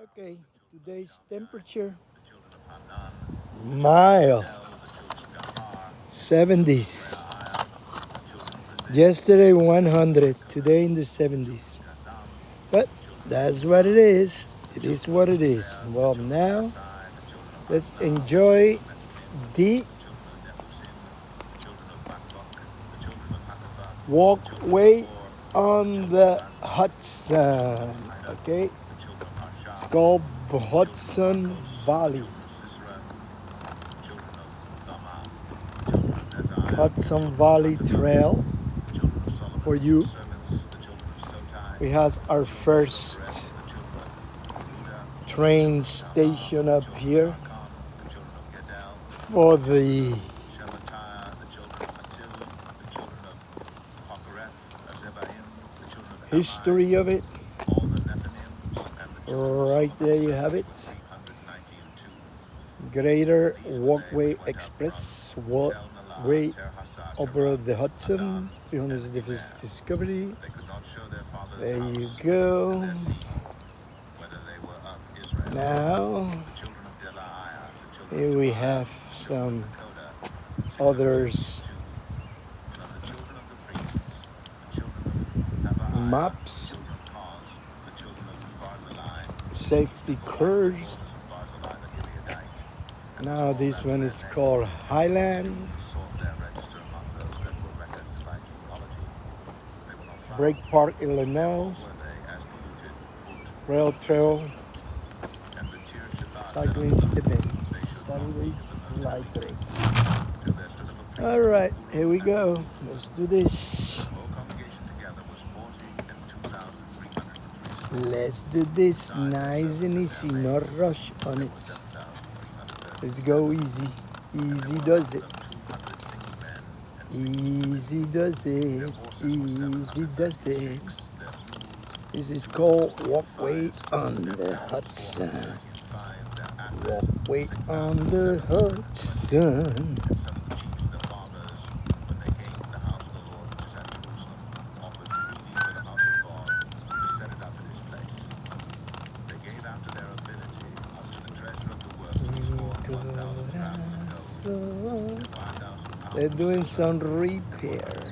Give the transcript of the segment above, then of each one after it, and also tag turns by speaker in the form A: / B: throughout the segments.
A: Okay, today's temperature mild 70s. Yesterday 100, today in the 70s. But that's what it is. It is what it is. Well, now let's enjoy the walkway on the Hudson. Okay, it's called the Hudson Valley. Hudson Valley Trail for you. We have our first train station up here for the history of it. Right there you have it. Greater Walkway Express way over the Hudson, 300th Discovery. There you go. Now, here we have some others maps, safety curves. Now this one is called Highland. Brake Park, Illinois. Rail Trail cycling event. Saturday, July 3rd. All right, here we go. Let's do this. Let's do this nice and easy, no rush on it. Let's go easy. Easy does it. Easy does it. Easy does it. This is called Walkway on the Hudson. Walkway on the Hudson. They're doing some repair.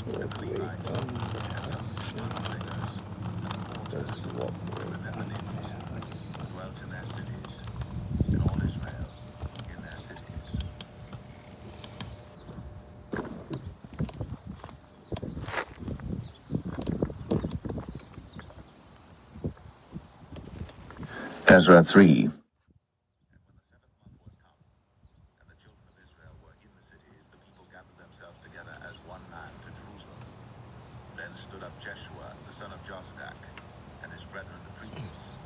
A: Walkway on the Hudson. That's Walkway on the Hudson.
B: Ezra 3. Then stood up Jeshua, the son of Jozadak, and his brethren the priests,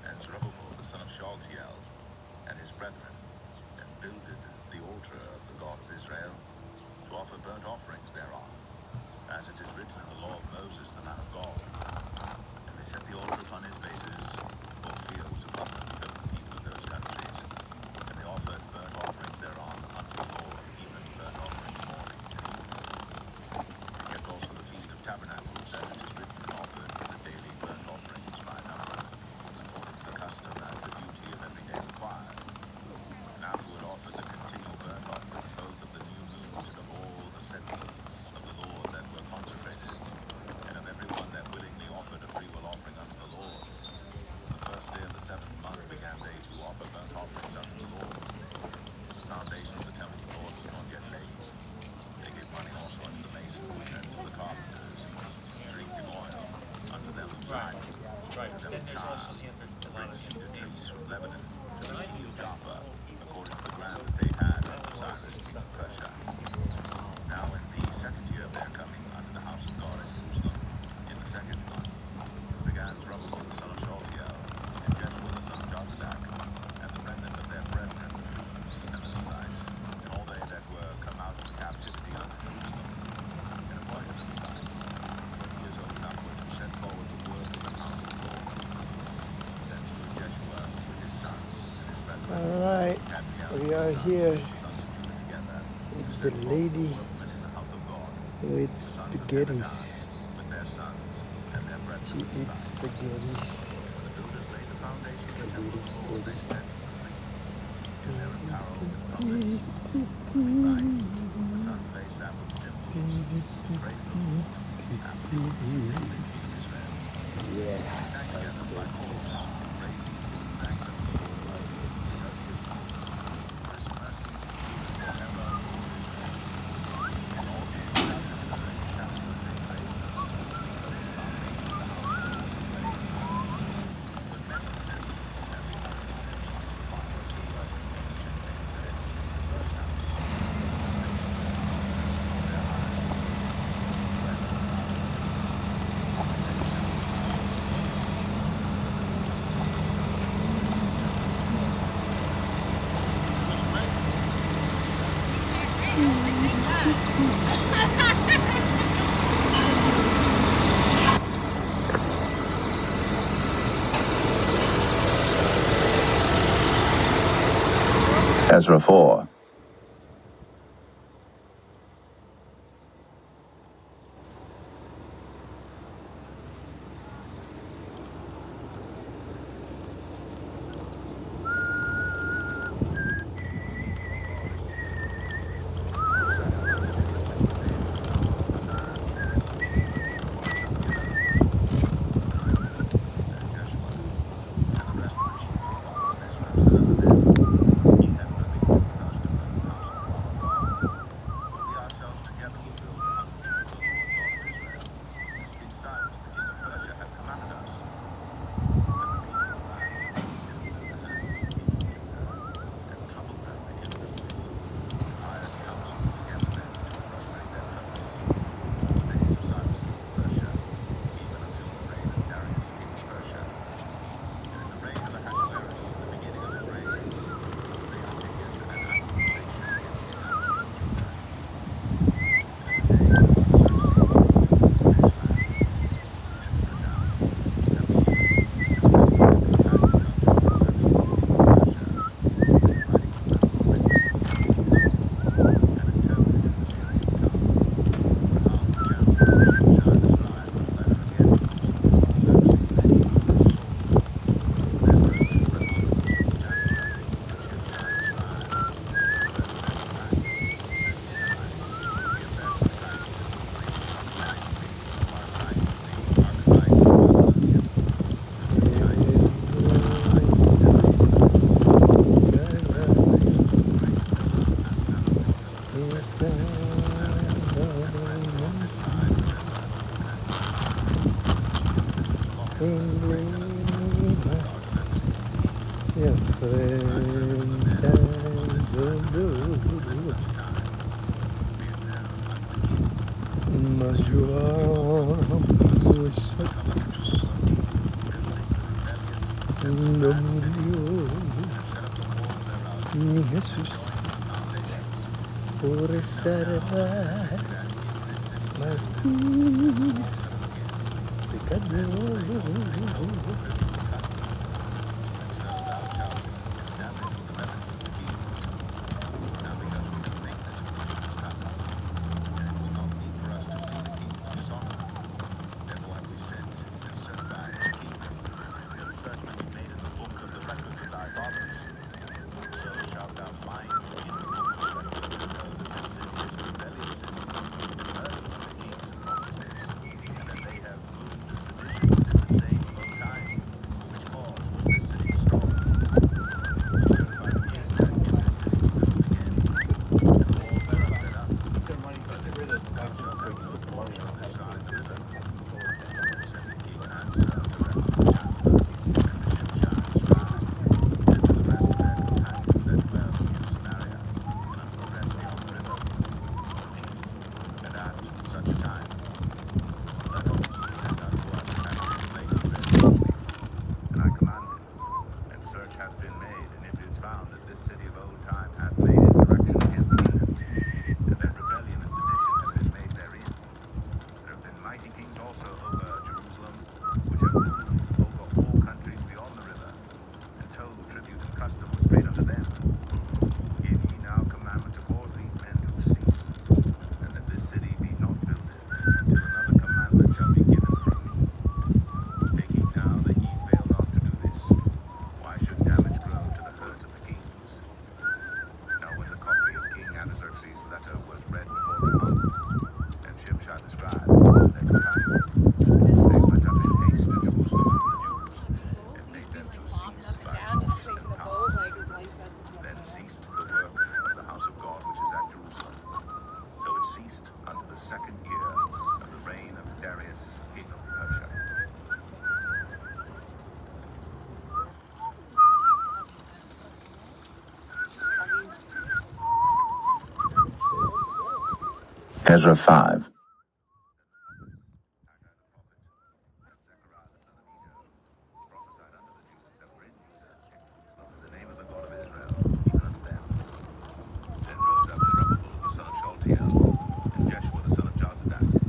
B: and Zerubbabel, the son of Shealtiel, and his brethren, and builded the altar of the God of Israel, to offer burnt offerings thereon, as it is written in the law of Moses, the man of God. And they set the altar upon his bases, for fields abundant of the people of those countries, and they offered burnt offerings thereon unto the Lord, even burnt offerings morning and evening. Kept also the Feast of Tabernacles, as it is written, and offered the daily burnt offerings by number, according to the custom and the duty of every day required. And afterward offered the continual burnt offerings, both of the new moons and of all the set feasts of the Lord that were consecrated, and of every one that willingly offered a freewill offering unto the Lord. The first day of the 7th month began they to offer burnt offerings unto the Lord. The foundation of the temple of the Lord was not yet laid. They gave money also unto the masons and to the carpenters, drinking oil unto them of Zion, to them of Tyre, to bring cedar trees from Lebanon, to the city of Joppa, according to the grant that they had unto Cyrus king of Persia. Now in the second year of their coming unto the house of God at Jerusalem, in the 2nd month, began Zerubbabel the son of Shealtiel, and Jeshua the son of Jozadak, and the remnant of their brethren, the priests and the Levites, and all they that were come out of the captivity unto Jerusalem, and appointed the Levites, 20 years old and upward, to set forward the work of the house of the Lord. Then stood Jeshua with his sons and his brethren,
A: All right, we are here with the lady with spaghettis. She eats spaghettis.
B: The builders laid the foundation of the temple
A: Spaghettis,
B: before they
A: spaghettis.
B: sent the priests in their apparel and garments. Thrice the sun's face sat with symbols, praised the Lord, after the kingdom of Israel.
A: Yeah,
B: They sang
A: that's
B: together by
A: good.
B: chorus, praising and giving thanks unto the Lord, because he is good, for his mercy endureth forever over Israel. And all the people shouted in the same shout when they prayed, because the foundation of the house of the Lord was laid. But many of the priests and Levites and chief of the farmers who were in the ancient minutes in the first house, the foundation was not on their eyes, fled from the house. And they shouted, Ezra 4.
A: Mi Jesús, por esa edad más pecador.
B: Ezra 5. The name of the God of Israel, even unto them. Then rose up Zerubbabel the son of Shealtiel, and Jeshua the son of Jozadak, and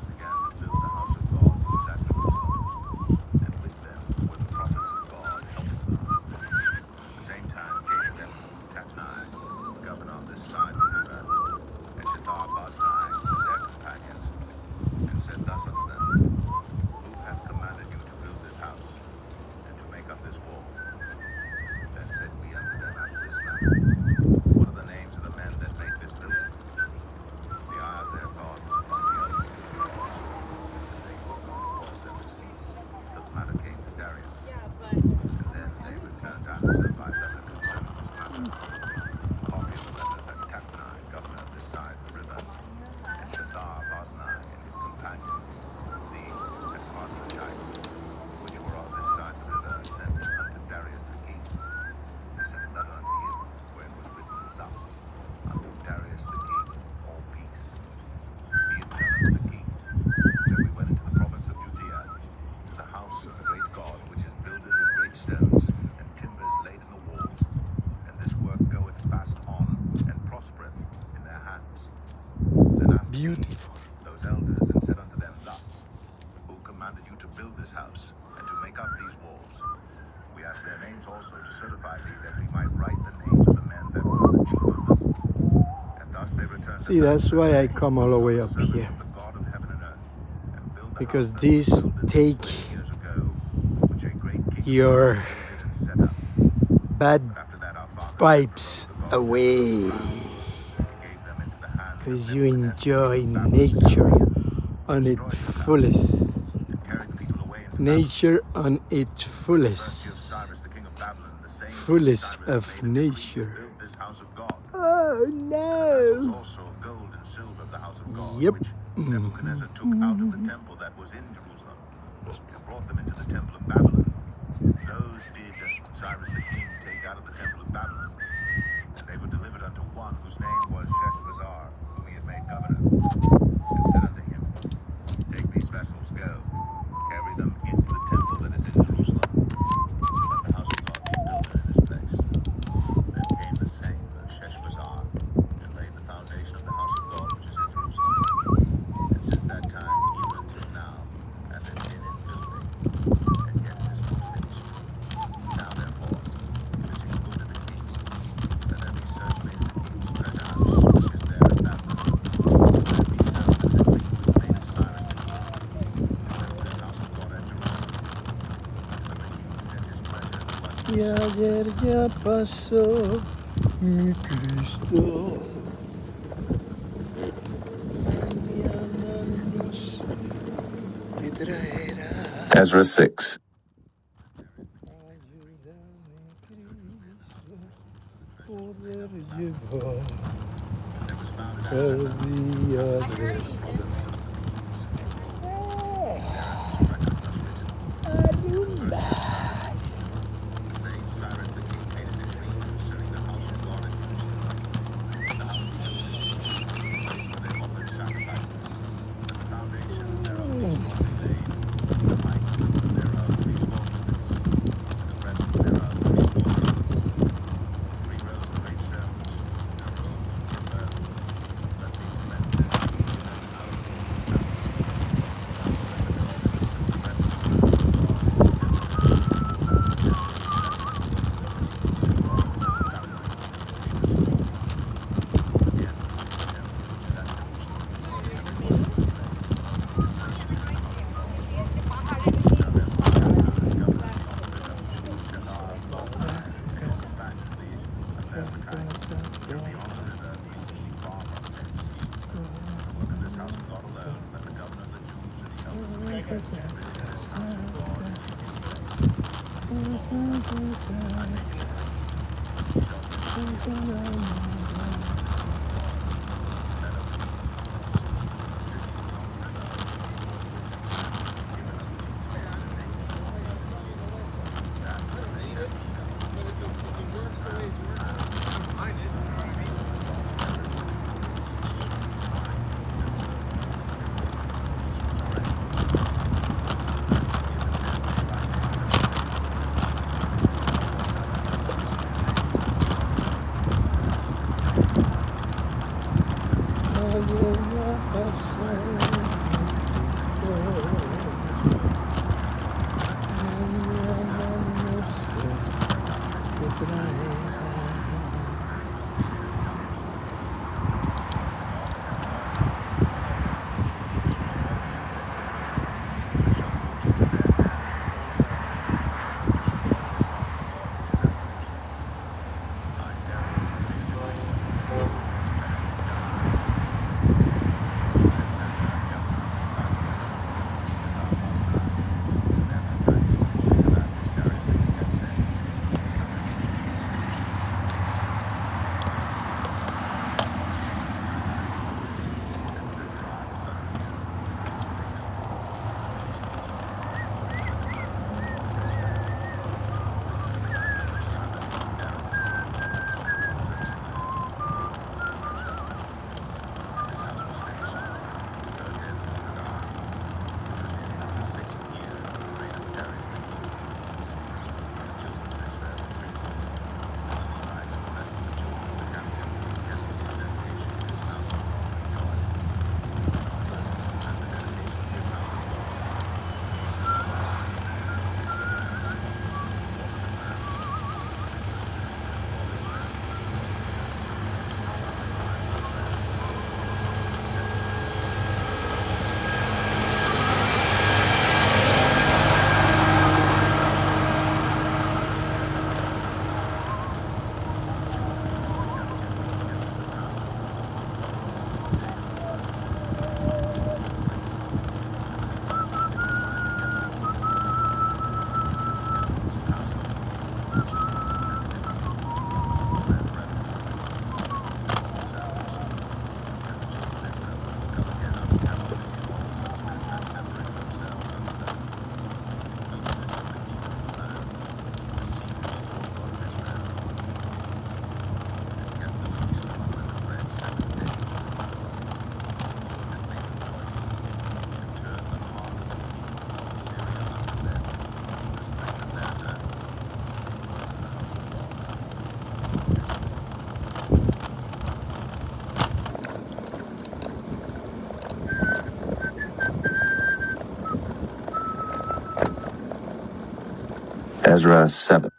B: began to build the house of God which is at Jerusalem, and with them were the prophets of God helping them. At the same time came to them Tatnai, governor on this side of the river, and Shethar-Boznai and their companions, and said thus unto them, Who hath commanded you to build this house, and to make up this wall? Then said we unto them after this manner, What are the names of the men that make this building? The eye of their God was upon the elders of the Jews, and they would not cause them to cease, till the matter came to Darius. And then they returned answer by letter concerning this matter. A copy of the letter that Tatnai, governor of this side of the river, and Shethar-Boznai and his companions, the Esarsachites, which were on this side of the river, sent unto Darius the king. They sent a letter unto him, wherein was written thus, Unto Darius the king, all peace. Be it known unto the king, that we went into the province of Judea, to the house of the great God, which is builded with great stones, and timbers laid in the walls. And this work goeth fast on, and prospereth in their hands. Then asked he
A: Beautiful.
B: those elders, and said unto them thus, Who commanded you to build this house, and to make up these walls? We asked their names also, to certify thee, that we might write the names of the men that were the chief of them. And thus they returned
A: See,
B: us
A: that's
B: answer,
A: why I
B: saying,
A: come all the way
B: "We are
A: up
B: the servants
A: here.
B: of the God of heaven and earth, and build the
A: Because
B: house that
A: these
B: was builded these
A: take
B: many years ago, which a great king
A: your
B: builded and set up.
A: bad
B: But after that our fathers
A: vibes
B: provoked the God of
A: away.
B: heaven, and he gave them into the hand of
A: Because you
B: Nebuchadnezzar,
A: enjoy
B: king of Babylon,
A: nature on
B: destroyed
A: its
B: the town,
A: fullest.
B: and carried the people away into Babylon.
A: Nature on its
B: The first year of
A: fullest.
B: Cyrus the king of Babylon, the same king
A: Fullest
B: Cyrus
A: of
B: made a decree to
A: nature.
B: build this house of God.
A: Oh
B: And the vessels
A: no!
B: also of gold and silver of the house of God,
A: Yep.
B: which Nebuchadnezzar took out of the temple that was in Jerusalem, and brought them into the temple of Babylon. Those did Cyrus the king take out of the temple of Babylon, and they were delivered unto one whose name was Sheshbazzar, whom he had made governor, and said unto him, Take these vessels, go, carry them into the temple that is in Jerusalem, and let the house of God be built in his place. Then came the same Sheshbazzar, and laid the foundation of the house of God which is in Jerusalem. And since that time even until now hath it been in building, and yet it is not finished. Now therefore, if it seem good to the king, let there be certainly in the king's treasure house, which is there at Babylon, let it be so that the decree was made of Cyrus the king, to build this house of God at Jerusalem. But the king sent his treasure to us
A: Y ayer ya pasó mi Cristo. Mañana no sé qué traerá.
B: Ezra 6.
A: Ayúdame, Cristo, poder llevar el día de Arumba.
B: The same Cyrus the king made a decree concerning the house of God at Jerusalem. And the house which was built, the place where they offered sacrifices, and the foundation thereof was strongly laid, the height thereof 84 cubits, and the breadth thereof 84 cubits. 3 rows of great stones, and a row of timber. Let the expenses be given out of the king's house. Thus let the builders of the rest of the house of God in Nebuchadnezzar pulled down the temple of Nebuchadnezzar, and brought it to Babylon, to be restored. Again, the temple which is at Jerusalem, and the God in its place, and the place which is the house of God. Now therefore Tatnai, governor on the river, Shethar-Boznai, and his companions, the Ephesites, and beyond the river, being ye far from thence. The work of this house of God alone, let the governor of the Jews and the elders of the people build this house of God in his place. Behold, I make it plain, and ye shall build it here. Then of the king's house, which is beyond the river, were the concerns given unto these men in the name of the Lord. That as they said ye know, this house and land, and the God of heaven, which is the Ezra 7.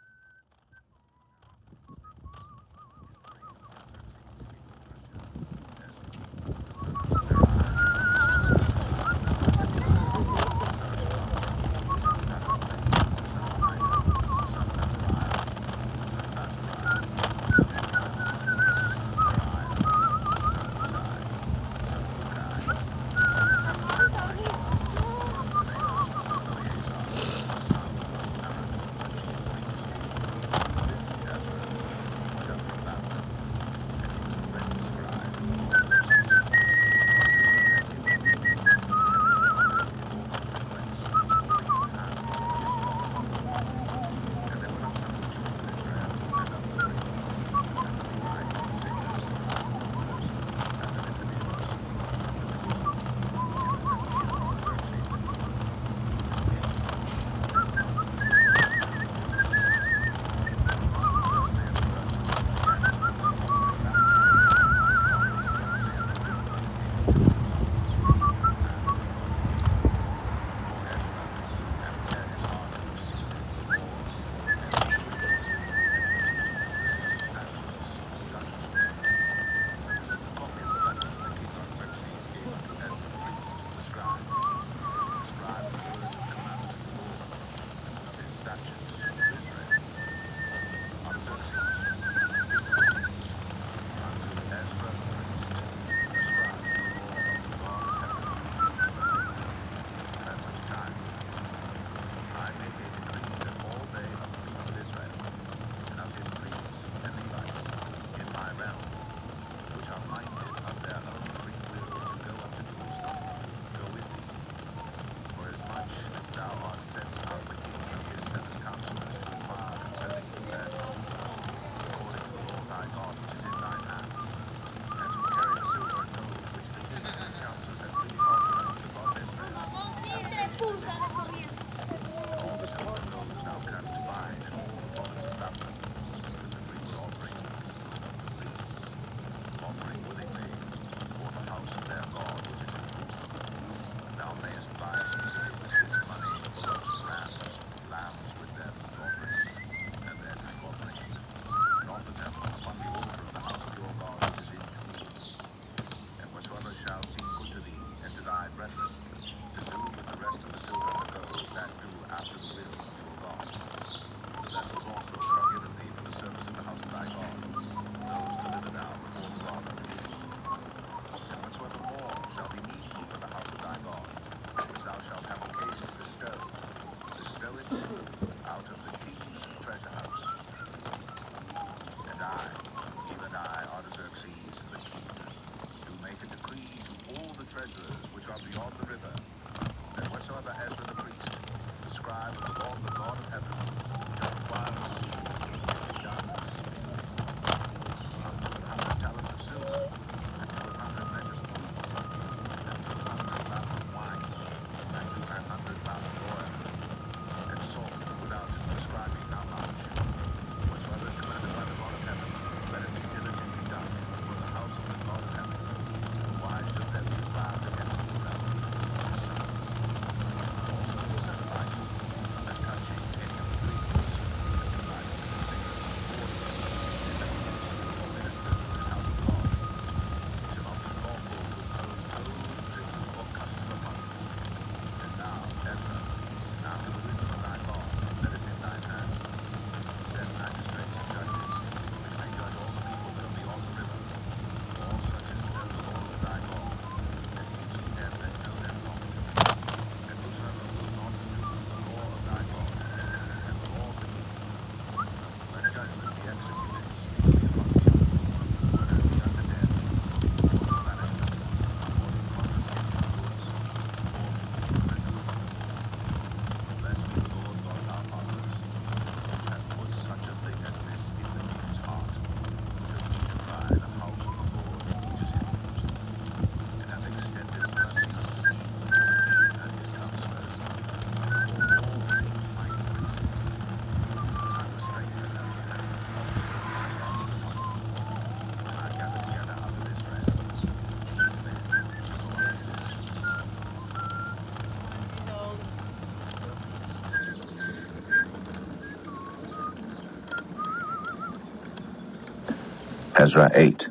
B: Ezra 8.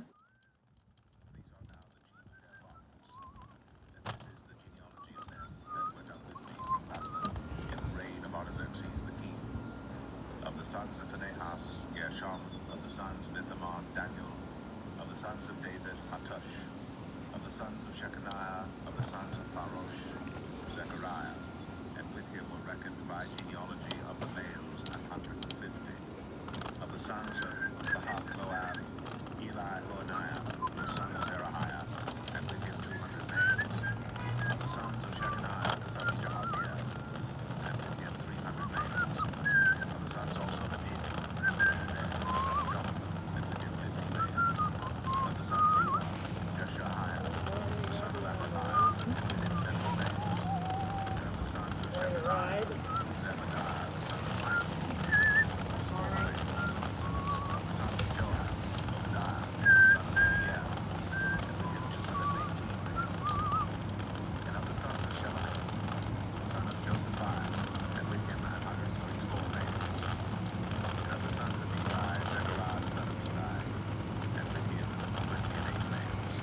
B: Of the sons of Phinehas, Gershom. Of the sons of Ithamar, Daniel. Of the sons of David, Hattush. Of the sons of Shechaniah, of the sons of Parosh, Zechariah. And with him were reckoned by genealogy of the males 150. Of the sons of Pahath Moab, Eli Hoaniah, the son of Zerahiah, and with him 200 males. Of the sons of Shechaniah, the son of Jahaziel, and with him 300 males. Of the sons also of Adin, the son of Jonathan, and with him 50 males. Of the sons of Elam, Jeshahiah, the son of Ahaziah, and with him 70 males. And of the sons of Shebaniah, Zebadiah, the son of Michael, of the sons of Joab, Obadiah, the son of Eliel, and with him 218 males. And of the sons of Shemaiah, the son of Josephiah, and with him 134 males. And of the sons of Eli, Zechariah, the son of Eli, and with him 28 males.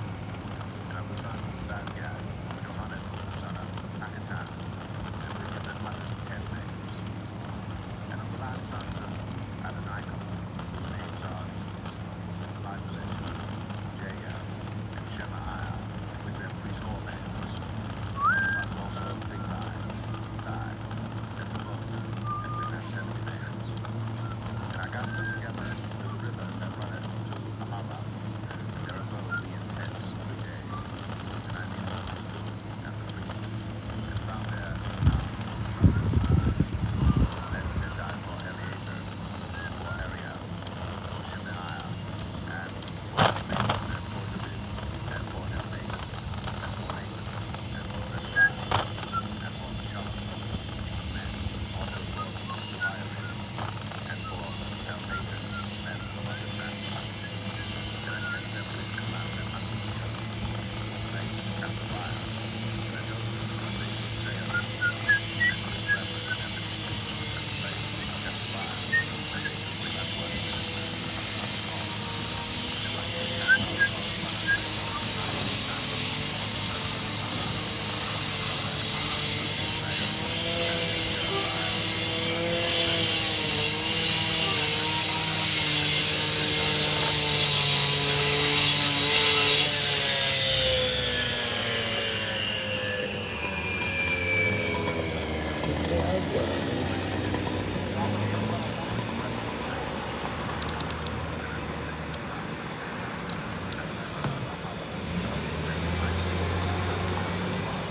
B: And of the sons of Bazgad, Johanan, the son of Hakatan, and with him 110 males. And of the last sons of Adonikam, whose names are these: Eliphelet, Jael, and Shemaiah, and with them 30 males. And of the sons also of Bigvai, Eli, and Tabot, and with them 70 males. And I gathered them together to the river that runneth to Ahava. And there abode we in tents 3 days. And I knew the people and the priests, and found there none of the sons of Levi. Then sent I for Eleazar, for Ariel, for Shemaiah, and for Nathan, and for David, and for Elnathan, and for Nathan, and for Zechariah, and for Meshullam, these men, also for Joiarib, and for Elnathan, men of understanding. And I sent them with commandment unto each of them, like Azariah, and Adonis, the son of Isaiah, and to his brethren the deputies, and the slaves of Shephatiah, which have worked with me on the house of God. And like the candle of Manasseh, and like Samuel, son of Ahijah, son of Israel, and Sherebiah, son of Josiah, and Zechariah, and with him Jediaiah, and of the sons of Mattaniah, and the rest of the saints. And I made an everlasting covenant at the river of Ahava, that they might see the tabernacle of God,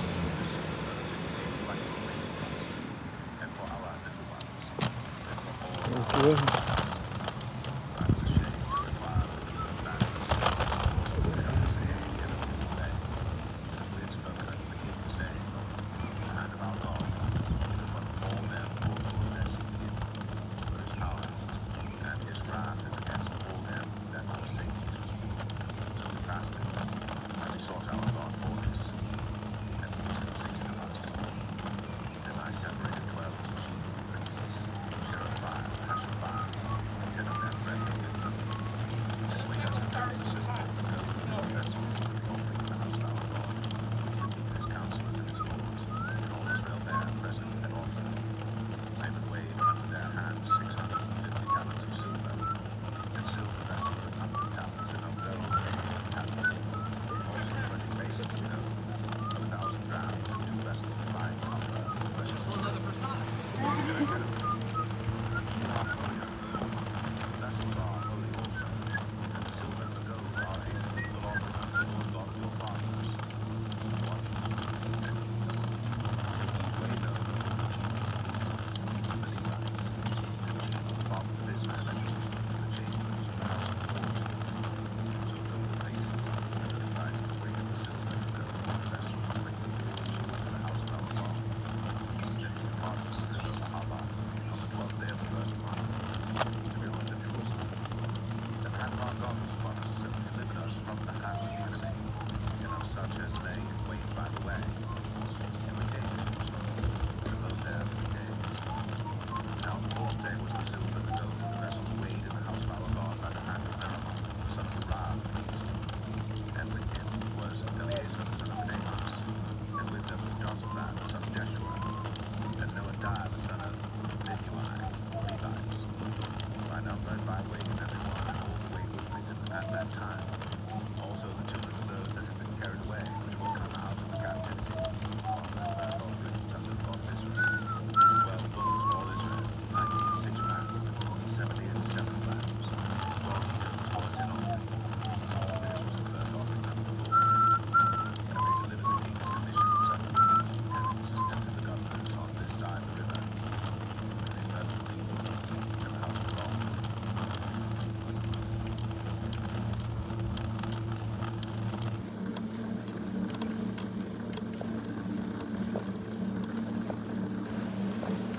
B: to receive the 50 rightful nations, and for our little ones, and for all our
A: Okay.
B: sons. But I was ashamed to require the little companions, also the elders of and of his bed, because we had spoken unto the king, saying, The hand of our God is upon all them that seek him, but his power and his wrath is against all them that forsake him. So we fasted, and we sought our God for us, and he was entreated of us. Then I separated 12 of the chief priests, Sherebiah, Hashabiah,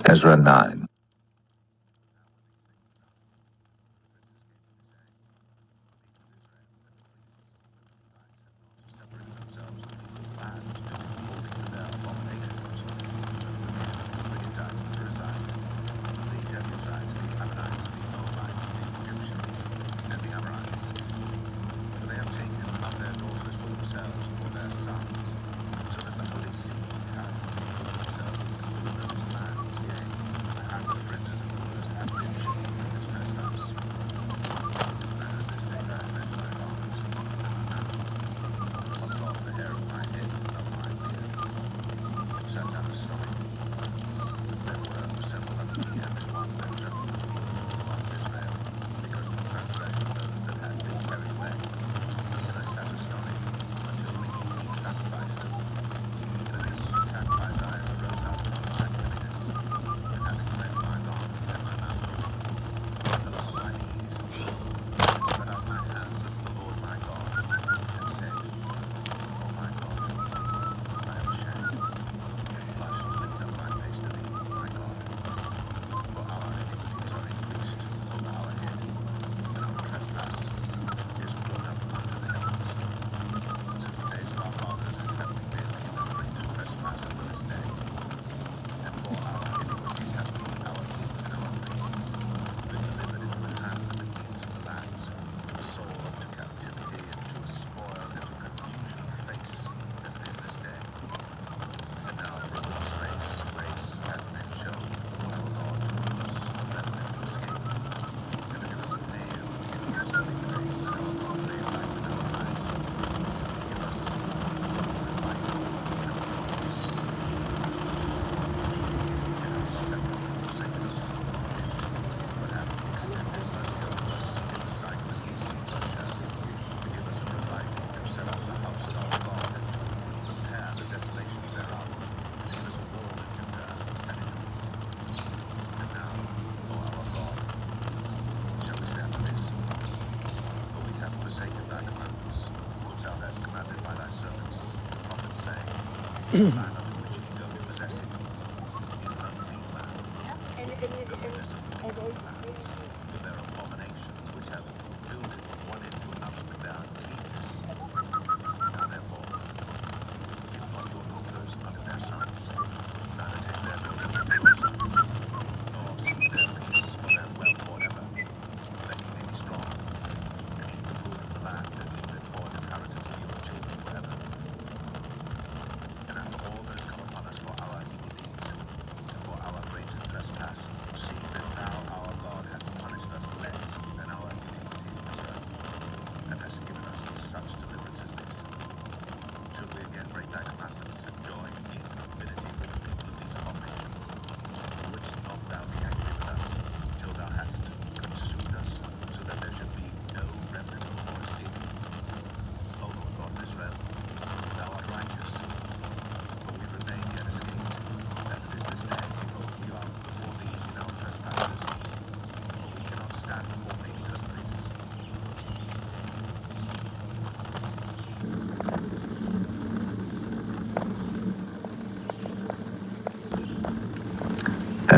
B: Ezra 9.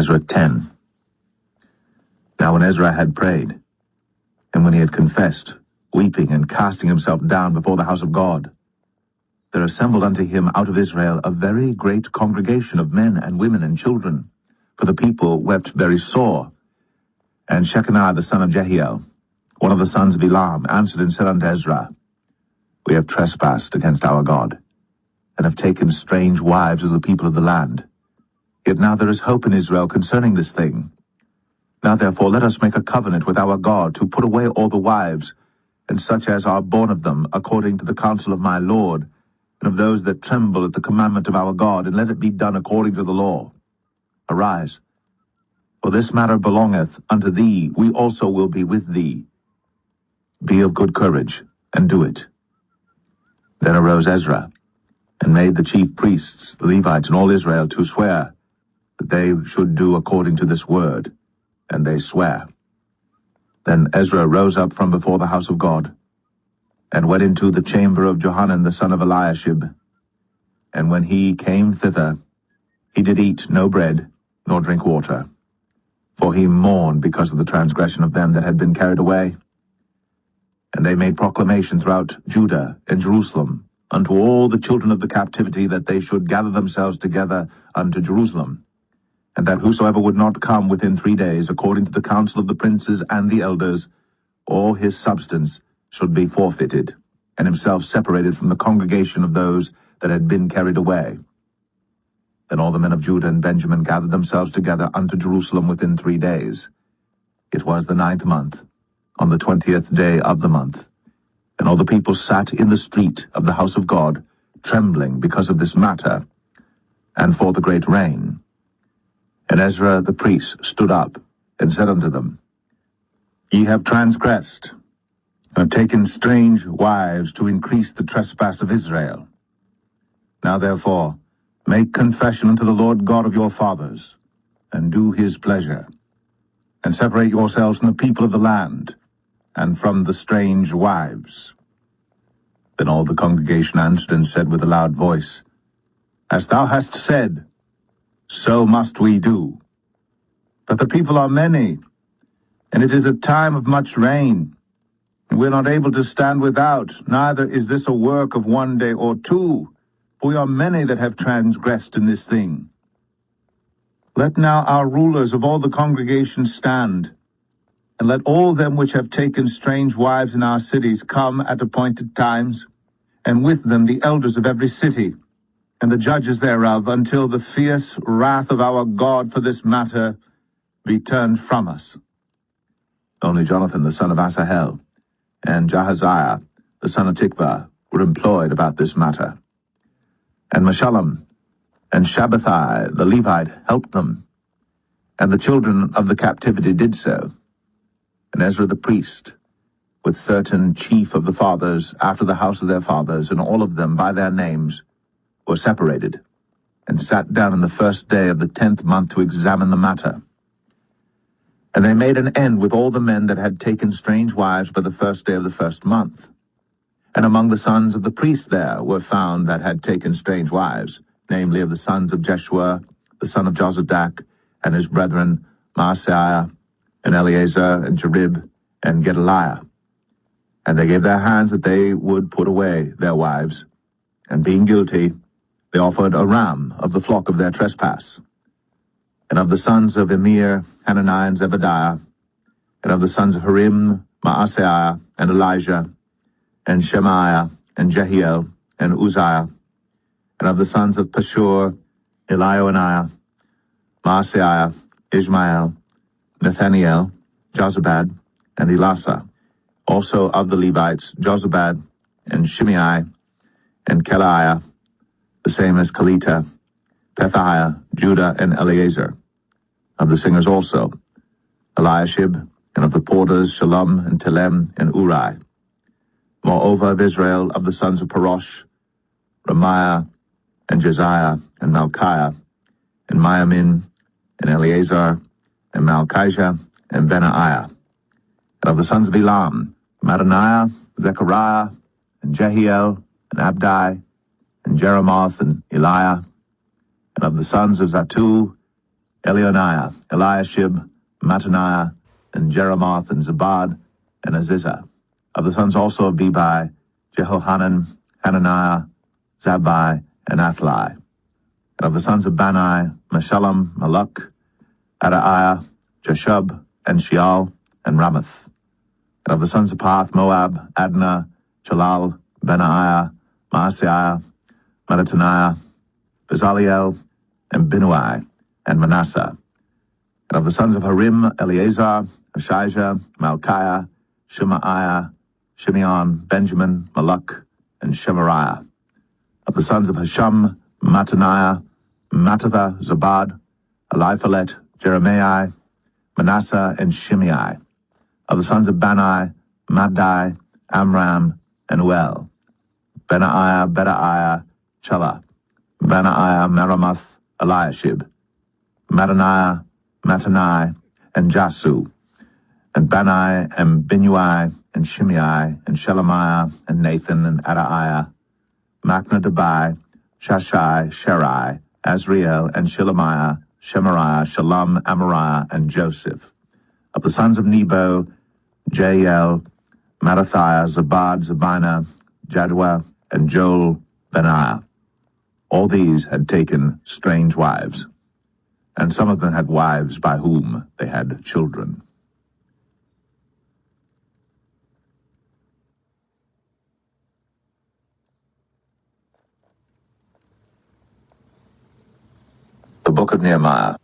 B: Ezra 10. Now when Ezra had prayed, and when he had confessed, weeping and casting himself down before the house of God, there assembled unto him out of Israel a very great congregation of men and women and children, for the people wept very sore. And Shechaniah the son of Jehiel, one of the sons of Elam, answered and said unto Ezra, We have trespassed against our God, and have taken strange wives of the people of the land. Yet now there is hope in Israel concerning this thing. Now therefore let us make a covenant with our God to put away all the wives, and such as are born of them, according to the counsel of my Lord, and of those that tremble at the commandment of our God, and let it be done according to the law. Arise, for this matter belongeth unto thee, we also will be with thee. Be of good courage, and do it. Then arose Ezra, and made the chief priests, the Levites, and all Israel to swear that they should do according to this word, and they sware. Then Ezra rose up from before the house of God, and went into the chamber of Johanan the son of Eliashib. And when he came thither, he did eat no bread, nor drink water. For he mourned because of the transgression of them that had been carried away. And they made proclamation throughout Judah and Jerusalem unto all the children of the captivity that they should gather themselves together unto Jerusalem, and that whosoever would not come within 3 days, according to the counsel of the princes and the elders, all his substance should be forfeited, and himself separated from the congregation of those that had been carried away. Then all the men of Judah and Benjamin gathered themselves together unto Jerusalem within 3 days. It was the 9th month, on the 20th day of the month. And all the people sat in the street of the house of God, trembling because of this matter, and for the great rain. And Ezra the priest stood up, and said unto them, Ye have transgressed, and have taken strange wives to increase the trespass of Israel. Now therefore, make confession unto the Lord God of your fathers, and do his pleasure, and separate yourselves from the people of the land, and from the strange wives. Then all the congregation answered and said with a loud voice, As thou hast said, so must we do. But the people are many, and it is a time of much rain, and we are not able to stand without, neither is this a work of 1 day or 2, for we are many that have transgressed in this thing. Let now our rulers of all the congregation stand, and let all them which have taken strange wives in our cities come at appointed times, and with them the elders of every city, and the judges thereof, until the fierce wrath of our God for this matter be turned from us. Only Jonathan the son of Asahel, and Jahaziah the son of Tikvah, were employed about this matter. And Meshullam and Shabbathai the Levite helped them, and the children of the captivity did so. And Ezra the priest, with certain chief of the fathers, after the house of their fathers, and all of them by their names, were separated, and sat down in the 1st day of the 10th month to examine the matter. And they made an end with all the men that had taken strange wives by the 1st day of the 1st month. And among the sons of the priests there were found that had taken strange wives, namely of the sons of Jeshua, the son of Jozadak, and his brethren Maaseiah, and Eleazar, and Jerib, and Gedaliah. And they gave their hands that they would put away their wives, and being guilty, they offered a ram of the flock of their trespass. And of the sons of Emir, Hananiah and Zebadiah, and of the sons of Harim, Maaseiah, and Elijah, and Shemaiah, and Jehiel, and Uzziah, and of the sons of Pashur, Elioenai, Maaseiah, Ishmael, Nathaniel, Jozabad, and Elasah. Also of the Levites, Jozabad, and Shimei, and Kelaiah, the same as Kelita, Pethiah, Judah, and Eleazar. Of the singers also, Eliashib, and of the porters, Shalom, and Telem, and Uri. Moreover of Israel, of the sons of Parosh, Ramiah, and Josiah, and Malchiah, and Miamin, and Eleazar, and Malchijah, and Benaiah. And of the sons of Elam, Mattaniah, Zechariah, and Jehiel, and Abdi, and Jeremoth, and Eliah. And of the sons of Zatu, Elioenai, Eliashib, Mattaniah, and Jeremoth, and Zabad, and Azizah. Of the sons also of Bebai, Jehohanan, Hananiah, Zabbai, and Athli. And of the sons of Bani, Meshullam, Maluk, Adaiah, Jeshub, and Sheol, and Ramoth. And of the sons of Path, Moab, Adnah, Chalal, Benaiah, Maaseiah, Mattaniah, Bezaliel, and Binnui, and Manasseh. And of the sons of Harim, Eleazar, Ashijah, Malchiah, Shemaiah, Shimeon, Benjamin, Maluk, and Shemariah. Of the sons of Hashum, Mattaniah, Mattatha, Zabad, Eliphalet, Jeremiah, Manasseh, and Shimei. Of the sons of Bani, Maddai, Amram, and Uel. Benaiah, Bedaiah, Chela. Benaiah, Meremoth, Eliashib. Mattaniah, Mattanai, and Jasu. And Bani, and Binnui, and Shimei, and Shelemiah, and Nathan, and Adaiah, Machnadebai, Shashai, Sherai, Azriel, and Shelemiah, Shemariah, Shalom, Amariah, and Joseph. Of the sons of Nebo, Jael, Mattithiah, Zabad, Zabina, Jaddua, and Joel, Benaiah. All these had taken strange wives, and some of them had wives by whom they had children. The Book of Nehemiah.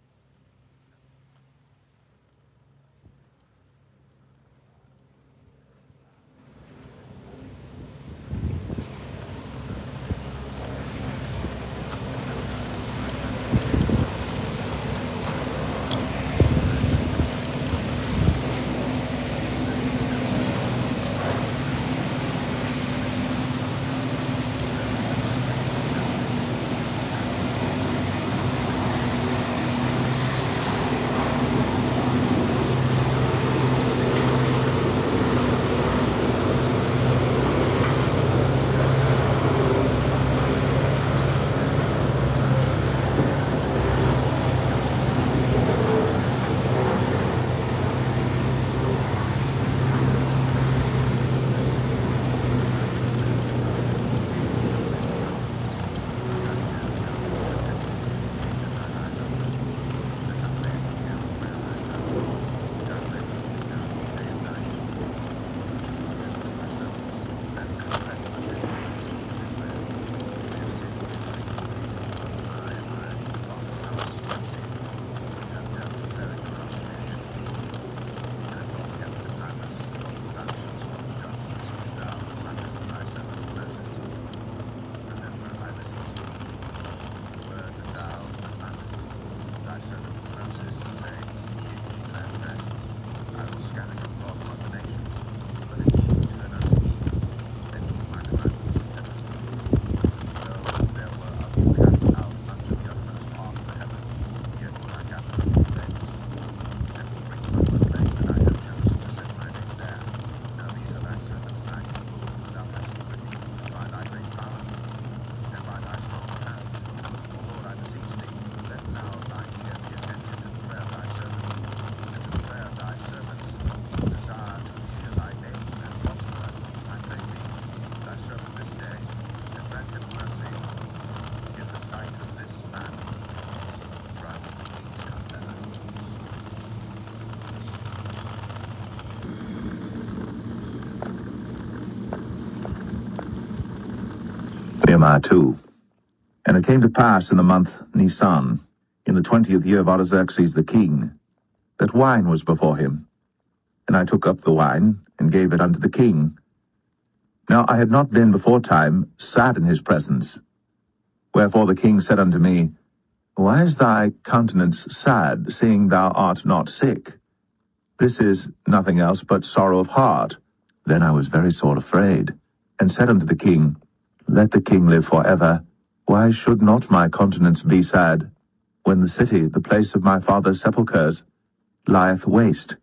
B: Nehemiah 2. And it came to pass in the month Nisan, in the 20th year of Artaxerxes the king, that wine was before him. And I took up the wine, and gave it unto the king. Now I had not been before time sad in his presence. Wherefore the king said unto me, Why is thy countenance sad, seeing thou art not sick? This is nothing else but sorrow of heart. Then I was very sore afraid, and said unto the king, Let the king live for ever. Why should not my countenance be sad, when the city, the place of my father's sepulchres, lieth waste,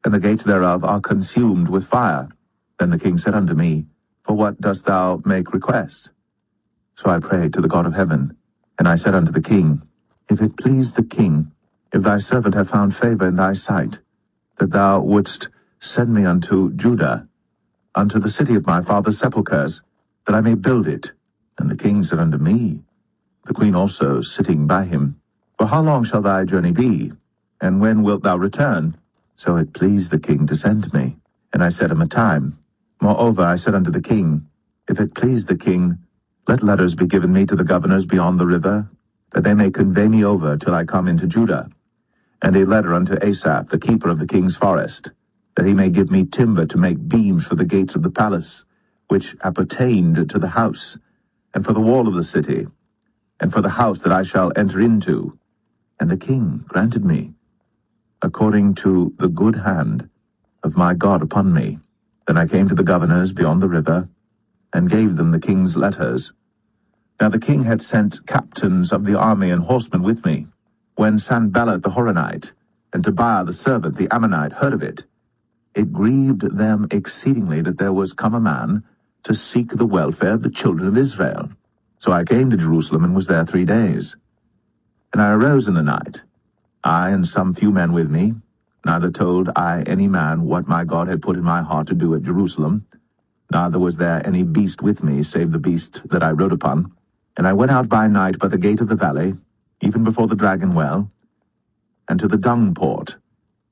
B: and the gates thereof are consumed with fire? Then the king said unto me, For what dost thou make request? So I prayed to the God of heaven, and I said unto the king, If it please the king, if thy servant have found favor in thy sight, that thou wouldst send me unto Judah, unto the city of my father's sepulchres, that I may build it. And the king said unto me, the queen also sitting by him, For how long shall thy journey be? And when wilt thou return? So it pleased the king to send me. And I set him a time. Moreover I said unto the king, If it please the king, let letters be given me to the governors beyond the river, that they may convey me over till I come into Judah. And a letter unto Asaph, the keeper of the king's forest, that he may give me timber to make beams for the gates of the palace, which appertained to the house, and for the wall of the city, and for the house that I shall enter into. And the king granted me, according to the good hand of my God upon me. Then I came to the governors beyond the river, and gave them the king's letters. Now the king had sent captains of the army and horsemen with me. When Sanballat the Horonite, and Tobiah the servant, the Ammonite, heard of it, it grieved them exceedingly that there was come a man to seek the welfare of the children of Israel. So I came to Jerusalem, and was there 3 days. And I arose in the night, I and some few men with me, neither told I any man what my God had put in my heart to do at Jerusalem, neither was there any beast with me, save the beast that I rode upon. And I went out by night by the gate of the valley, even before the dragon well, and to the dung port,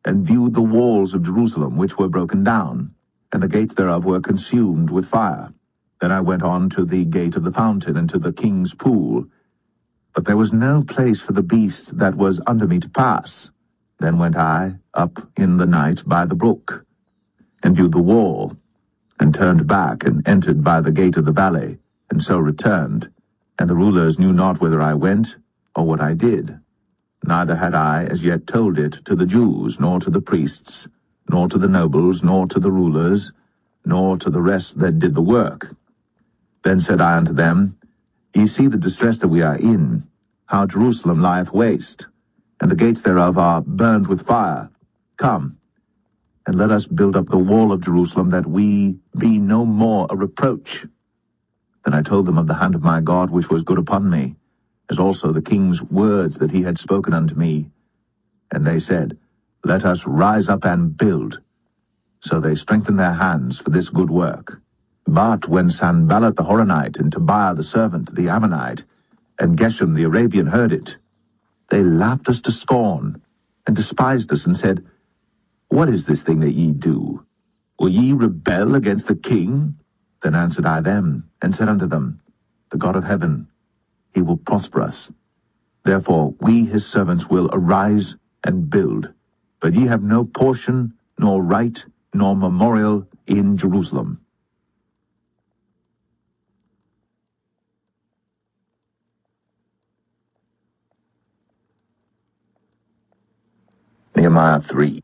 B: and viewed the walls of Jerusalem, which were broken down, and the gates thereof were consumed with fire. Then I went on to the gate of the fountain, and to the king's pool, but there was no place for the beast that was under me to pass. Then went I up in the night by the brook, and viewed the wall, and turned back, and entered by the gate of the valley, and so returned. And the rulers knew not whither I went, or what I did. Neither had I as yet told it to the Jews, nor to the priests, nor to the nobles, nor to the rulers, nor to the rest that did the work. Then said I unto them, Ye see the distress that we are in, how Jerusalem lieth waste, and the gates thereof are burned with fire. Come, and let us build up the wall of Jerusalem, that we be no more a reproach. Then I told them of the hand of my God which was good upon me, as also the king's words that he had spoken unto me. And they said, Let us rise up and build. So they strengthened their hands for this good work. But when Sanballat the Horonite, and Tobiah the servant, the Ammonite, and Geshem the Arabian heard it, they laughed us to scorn, and despised us, and said, What is this thing that ye do? Will ye rebel against the king? Then answered I them, and said unto them, The God of heaven, he will prosper us. Therefore we his servants will arise and build. But ye have no portion, nor right, nor memorial in Jerusalem. Nehemiah 3.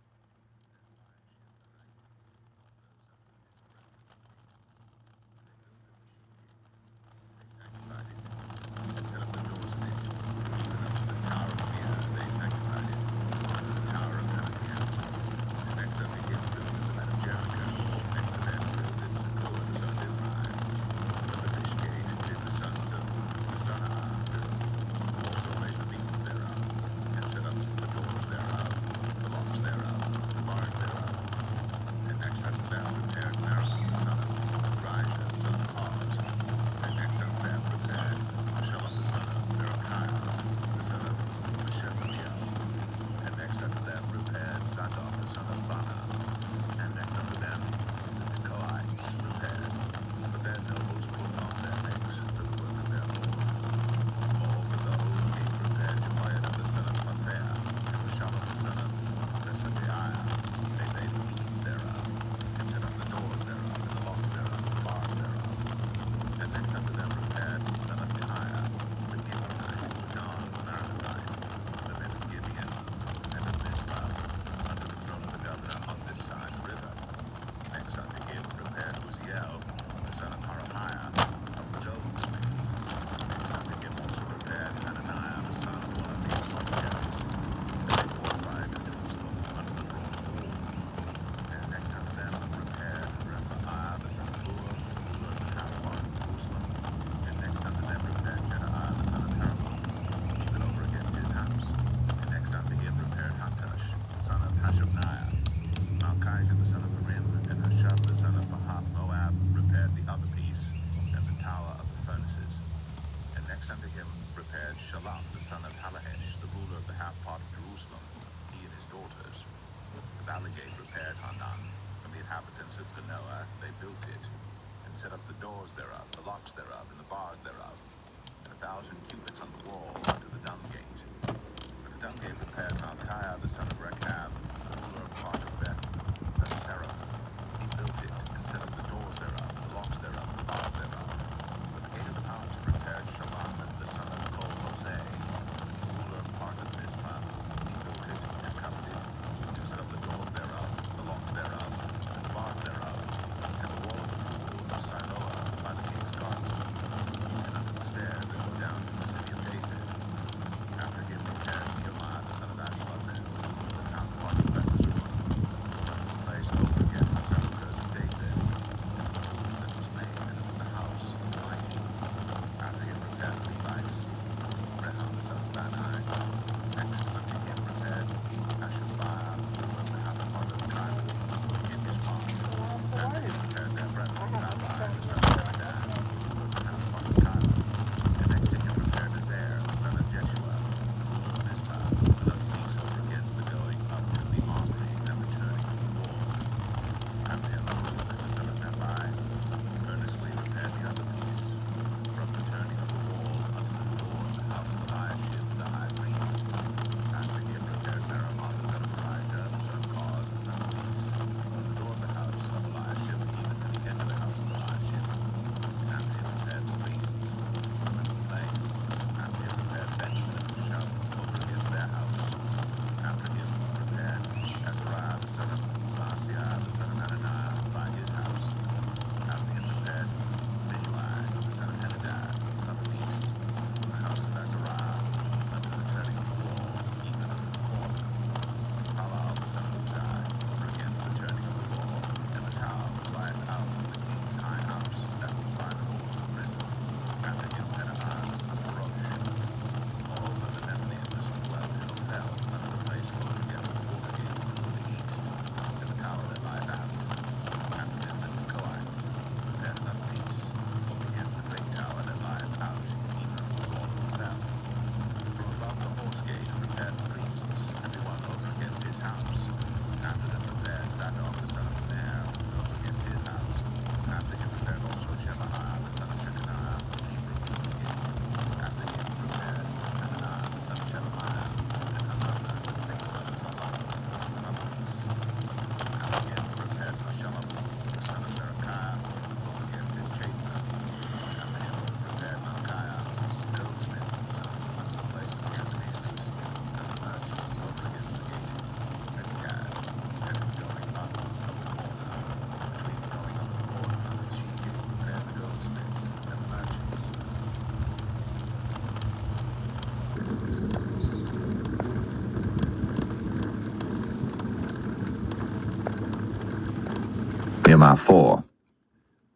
B: Nehemiah 4.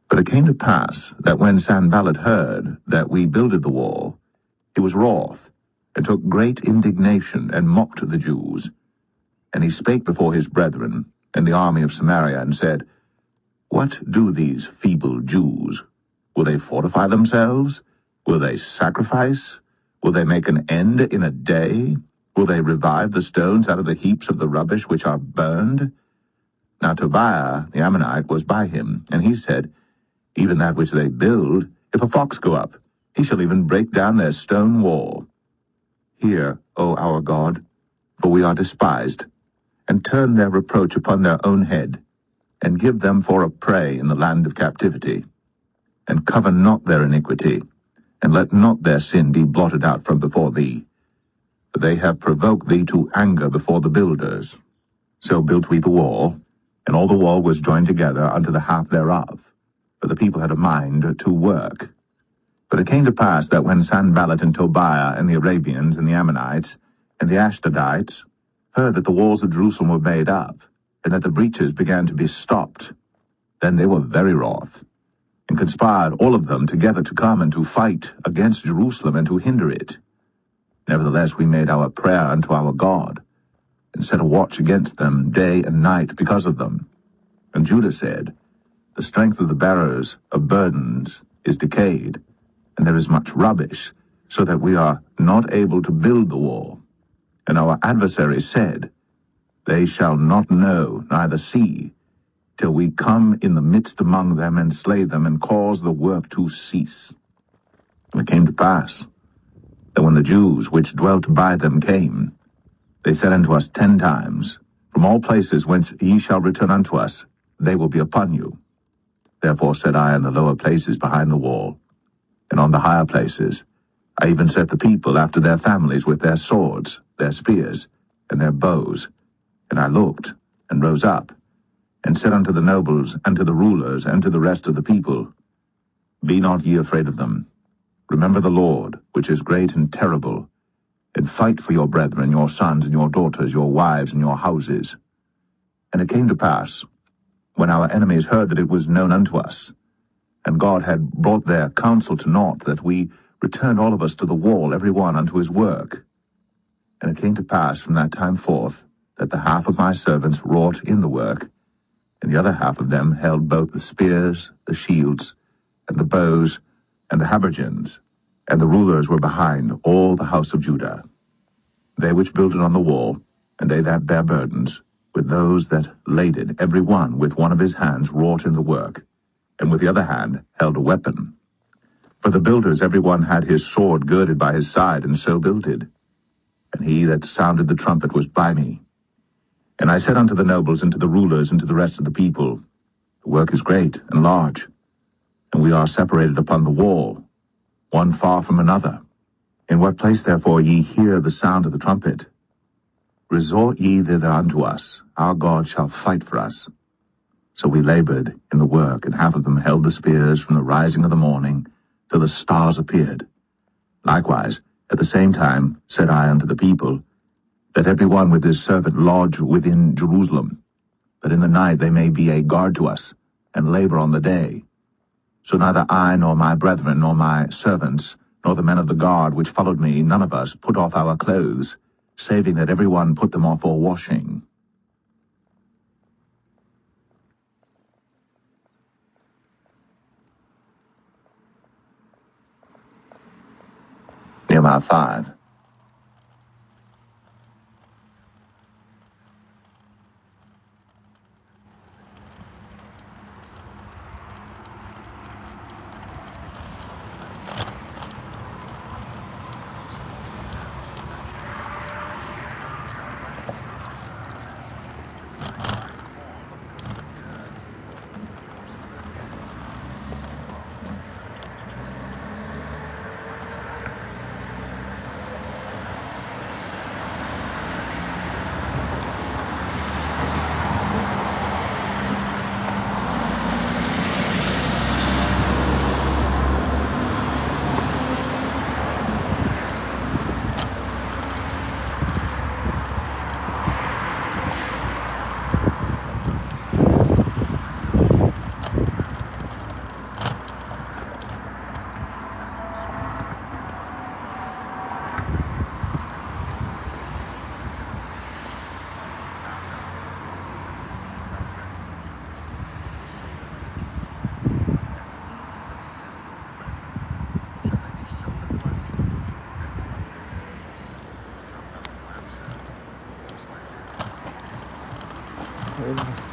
B: But it came to pass that when Sanballat heard that we builded the wall, he was wroth, and took great indignation, and mocked the Jews. And he spake before his brethren and the army of Samaria, and said, What do these feeble Jews? Will they fortify themselves? Will they sacrifice? Will they make an end in a day? Will they revive the stones out of the heaps of the rubbish which are burned? Now Tobiah the Ammonite was by him, and he said, Even that which they build, if a fox go up, he shall even break down their stone wall. Hear, O our God, for we are despised, and turn their reproach upon their own head, and give them for a prey in the land of captivity. And cover not their iniquity, and let not their sin be blotted out from before thee. For they have provoked thee to anger before the builders. So built we the wall, and all the wall was joined together unto the half thereof, for the people had a mind to work. But it came to pass that when Sanballat and Tobiah and the Arabians and the Ammonites and the Ashdodites heard that the walls of Jerusalem were made up, and that the breaches began to be stopped, then they were very wroth, and conspired all of them together to come and to fight against Jerusalem and to hinder it. Nevertheless we made our prayer unto our God, and set a watch against them day and night because of them. And Judah said, The strength of the bearers of burdens is decayed, and there is much rubbish, so that we are not able to build the wall. And our adversaries said, They shall not know, neither see, till we come in the midst among them, and slay them, and cause the work to cease. And it came to pass, that when the Jews which dwelt by them came, they said unto us 10 times, From all places whence ye shall return unto us, they will be upon you. Therefore said I in the lower places behind the wall, and on the higher places, I even set the people after their families with their swords, their spears, and their bows. And I looked, and rose up, and said unto the nobles, and to the rulers, and to the rest of the people, Be not ye afraid of them. Remember the Lord, which is great and terrible, and fight for your brethren, your sons and your daughters, your wives and your houses. And it came to pass, when our enemies heard that it was known unto us, and God had brought their counsel to naught, that we returned all of us to the wall, every one unto his work. And it came to pass from that time forth, that the half of my servants wrought in the work, and the other half of them held both the spears, the shields, and the bows, and the habergeons, and the rulers were behind all the house of Judah. They which builded on the wall, and they that bare burdens, with those that laded, every one with one of his hands wrought in the work, and with the other hand held a weapon. For the builders every one had his sword girded by his side, and so builded. And he that sounded the trumpet was by me. And I said unto the nobles, and to the rulers, and to the rest of the people, The work is great and large, and we are separated upon the wall, one far from another. In what place therefore ye hear the sound of the trumpet, resort ye thither unto us, our God shall fight for us. So we labored in the work, and half of them held the spears from the rising of the morning till the stars appeared. Likewise, at the same time said I unto the people, Let every one with his servant lodge within Jerusalem, that in the night they may be a guard to us, and labor on the day. So neither I, nor my brethren, nor my servants, nor the men of the guard which followed me, none of us put off our clothes, saving that every one put them off for washing. Nehemiah 5.
A: And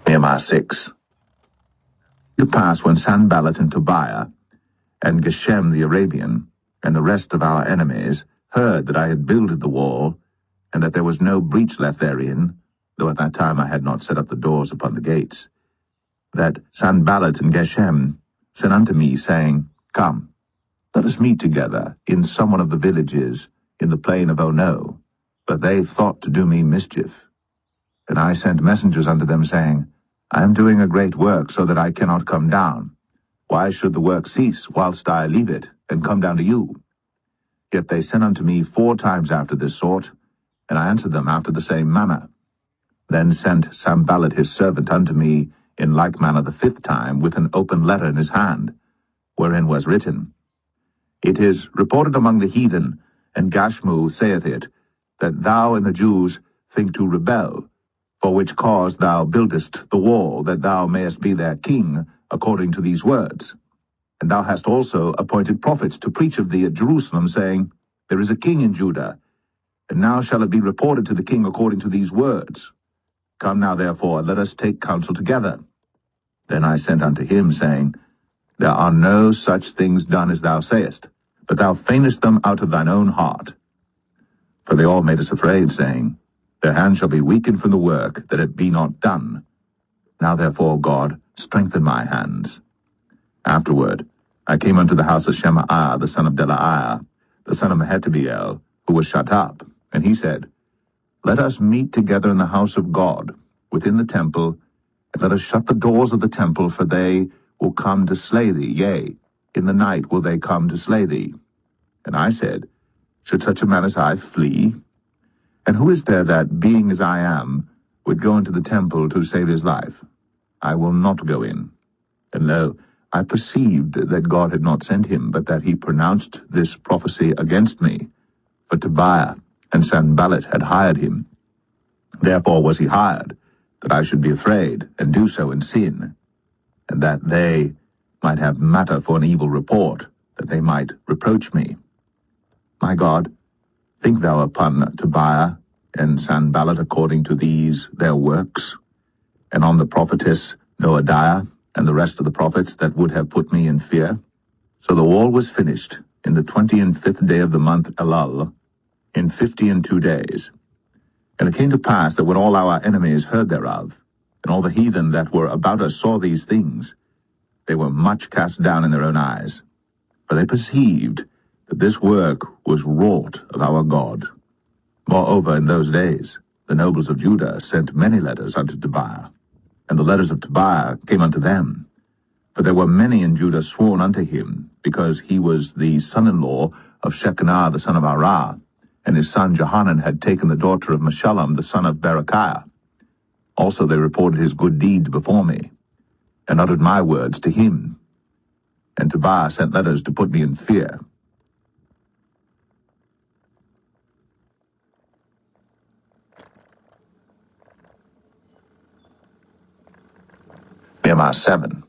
B: Nehemiah 6. You pass when Sanballat and Tobiah and Geshem the Arabian and the rest of our enemies heard that I had builded the wall, and that there was no breach left therein, though at that time I had not set up the doors upon the gates, that Sanballat and Geshem sent unto me, saying, Come, let us meet together in some one of the villages in the plain of Ono. But they thought to do me mischief. And I sent messengers unto them, saying, I am doing a great work, so that I cannot come down. Why should the work cease, whilst I leave it, and come down to you? Yet they sent unto me 4 times after this sort, and I answered them after the same manner. Then sent Sanballat his servant unto me in like manner the 5th time, with an open letter in his hand, wherein was written, It is reported among the heathen, and Gashmu saith it, that thou and the Jews think to rebel, for which cause thou buildest the wall, that thou mayest be their king, according to these words. And thou hast also appointed prophets to preach of thee at Jerusalem, saying, There is a king in Judah, and now shall it be reported to the king according to these words. Come now, therefore, let us take counsel together. Then I sent unto him, saying, There are no such things done as thou sayest, but thou feignest them out of thine own heart. For they all made us afraid, saying, Their hand shall be weakened from the work, that it be not done. Now therefore, God, strengthen my hands. Afterward, I came unto the house of Shemaiah, the son of Delaiah, the son of Mehetabeel, who was shut up. And he said, Let us meet together in the house of God, within the temple, and let us shut the doors of the temple, for they will come to slay thee, yea, in the night will they come to slay thee. And I said, Should such a man as I flee? And who is there that, being as I am, would go into the temple to save his life? I will not go in. And lo, I perceived that God had not sent him, but that he pronounced this prophecy against me. For Tobiah and Sanballat had hired him. Therefore was he hired, that I should be afraid, and do so in sin, and that they might have matter for an evil report, that they might reproach me. My God, think thou upon Tobiah and Sanballat according to these their works, and on the prophetess Noadiah and the rest of the prophets that would have put me in fear. So the wall was finished in the 25th day of the month Elul, in 52 days. And it came to pass that when all our enemies heard thereof, and all the heathen that were about us saw these things, they were much cast down in their own eyes, for they perceived that this work was wrought of our God. Moreover, in those days, the nobles of Judah sent many letters unto Tobiah, and the letters of Tobiah came unto them. For there were many in Judah sworn unto him, because he was the son-in-law of Shecaniah the son of Arah, and his son Johanan had taken the daughter of Meshullam the son of Berechiah. Also they reported his good deeds before me, and uttered my words to him. And Tobiah sent letters to put me in fear. Nehemiah 7.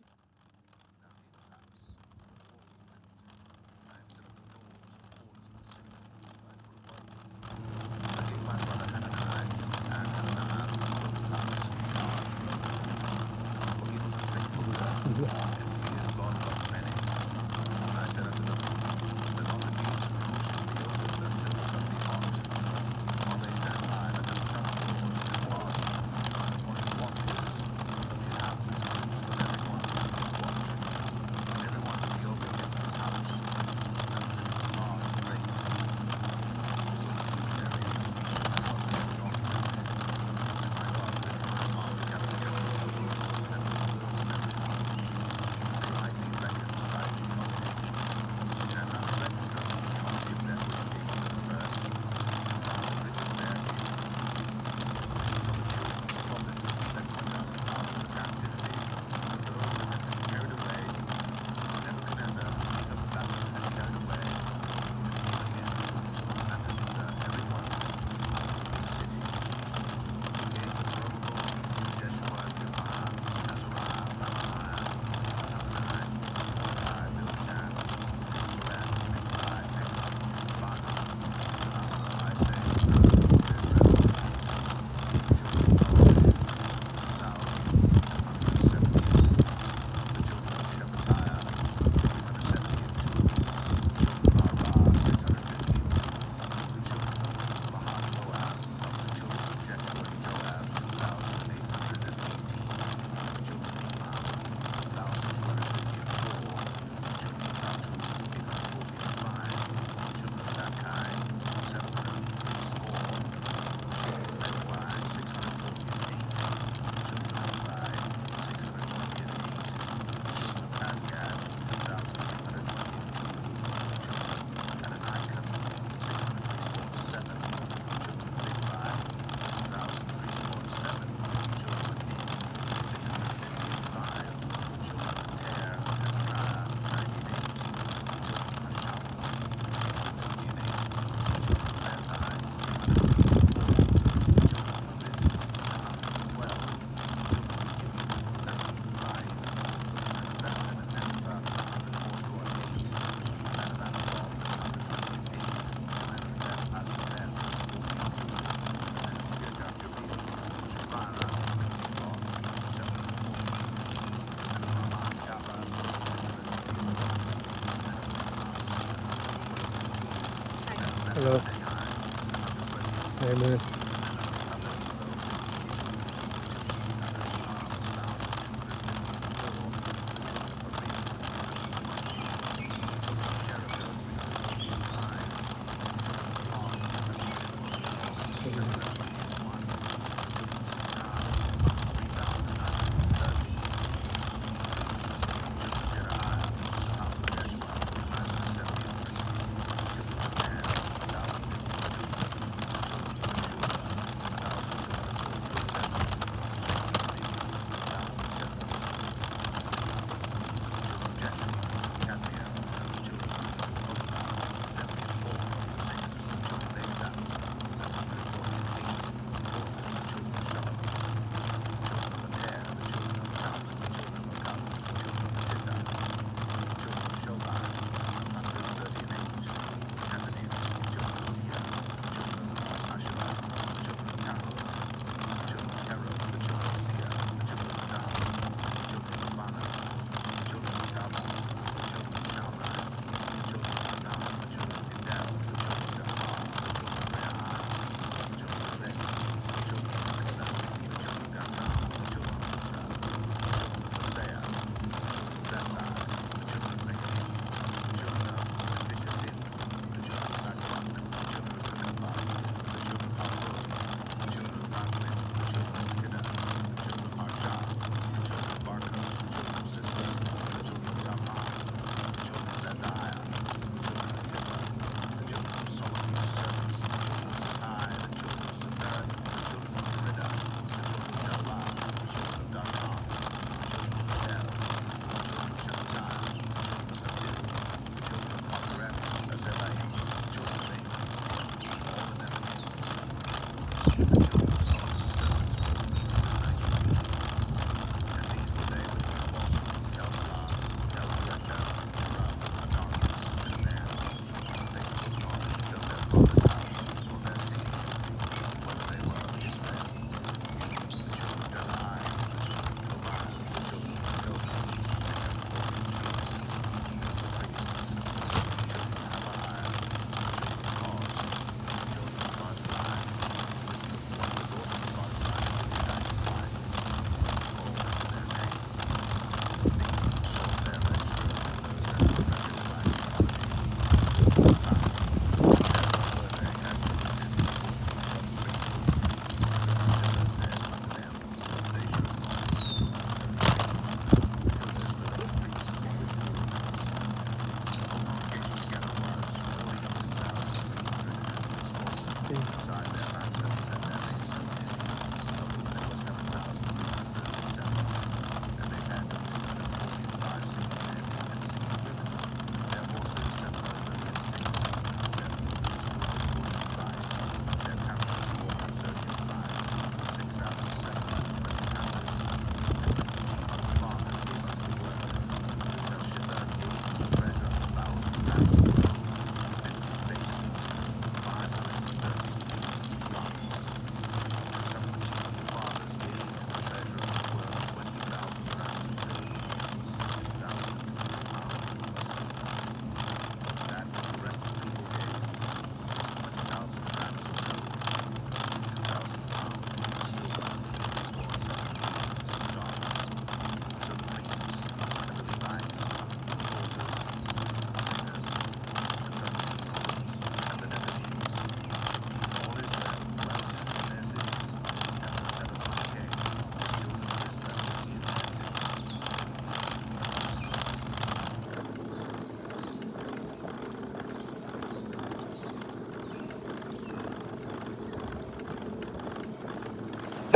A: Hello. Hey, man.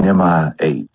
B: Nehemiah 8.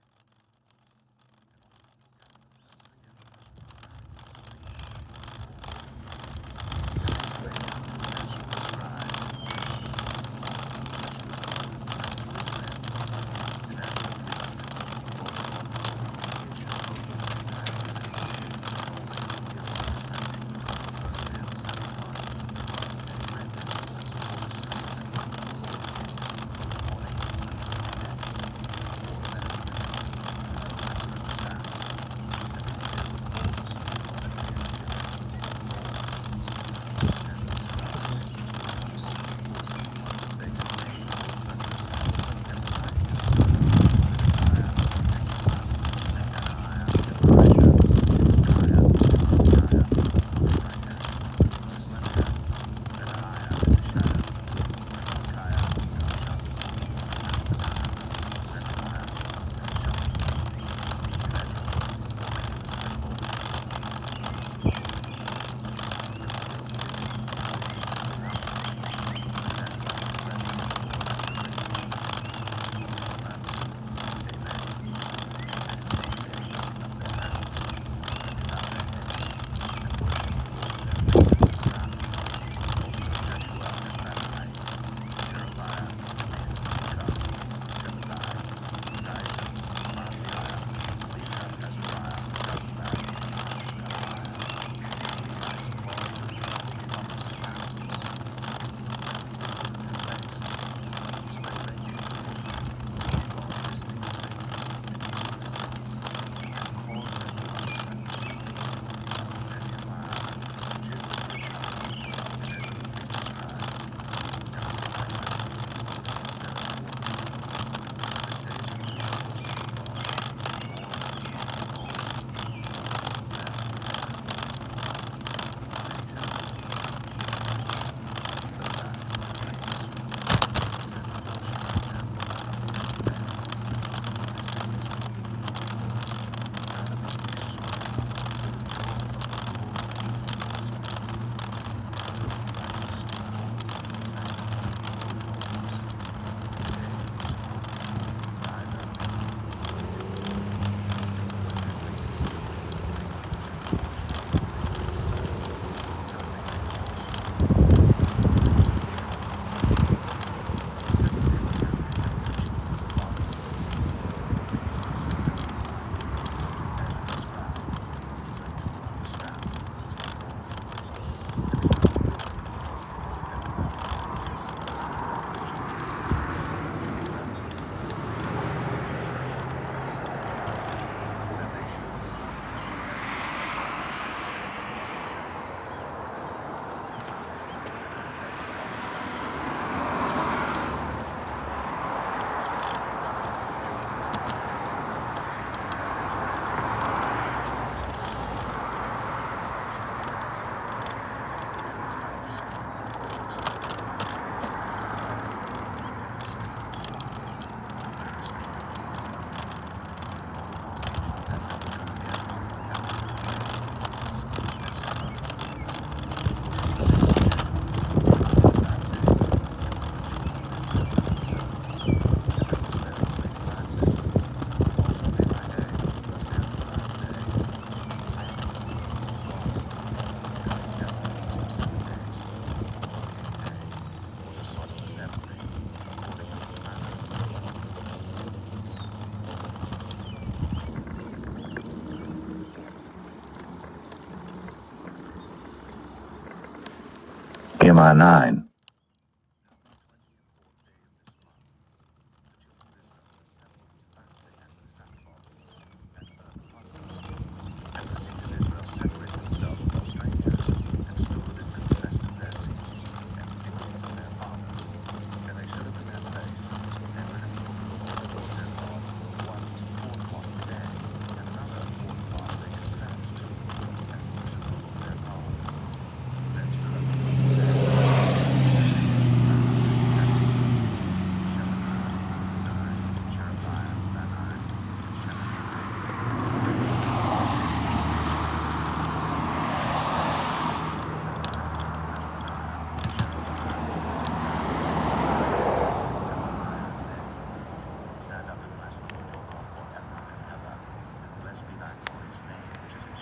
B: Nehemiah 9.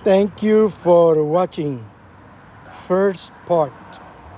A: Thank you for watching first part.